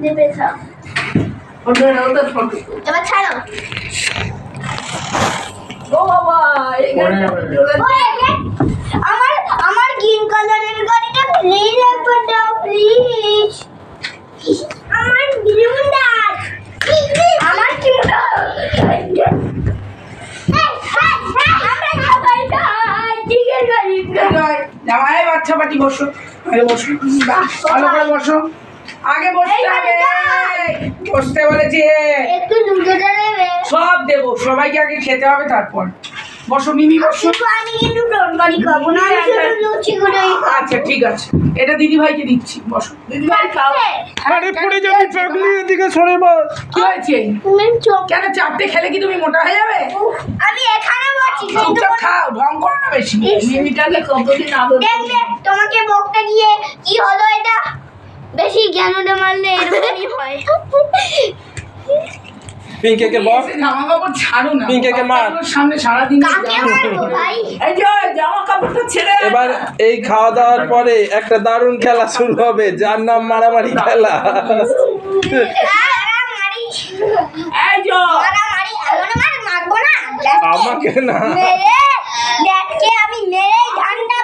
এবার ছাড়ো। আমার গ্রিন কালারের গাড়িটা প্লিজ একবার দাও প্লিজ। আমার ব্লুন্ডার আমার কি মোটা জামাই বাচ্চা পাটি বসো, আগে বসো, ভালো করে বসো, আগে বসতে হবে, বসতে বলেছে। একটু দুধটা দেবে? সব দেবো, সবাইকে আগে খেতে হবে তারপর বসো। মিমি বসো। আমি কিন্তু তরকারি খাবো না, আমি শুধু লুচি গুলোই খাবো। আচ্ছা ঠিক আছে, এটা দিদি ভাইকে দিচ্ছি, বসো। দিদি ভাই খাও। আরে পড়ে যাবি পাগলি, এদিকে সরে বস। কি হয়েছে? তুমি চোখ কেন চারটে খেলে কি তুমি মোটা হয়ে যাবে? আমি এখানে বসি কিন্তু চুপচাপ খাও, ঢং করো না বেশি। মিমিটাকে কতদিন আদর দেখবে তোমাকে বকতে গিয়ে কি হলো, এটা বেশি জ্ঞানটা মারলে এরকমই হয়। পিঙ্কেকে বস। জামা কাপড় ছাড়ো না, পিঙ্কেকে মার। বাচ্চাগুলোর সামনে সারাদিন কাকে মারবো ভাই? এই যে জামা কাপড়টা ছেড়ে এবার এই খাওয়া দাওয়ার পরে একটা দারুণ খেলা শুরু হবে, যার নাম মারামারি খেলা। মারামারি এই যে মারামারি এমন মারবো না। আমাকে না। মেরে দেখকে আমি মেরে ঠান্ডা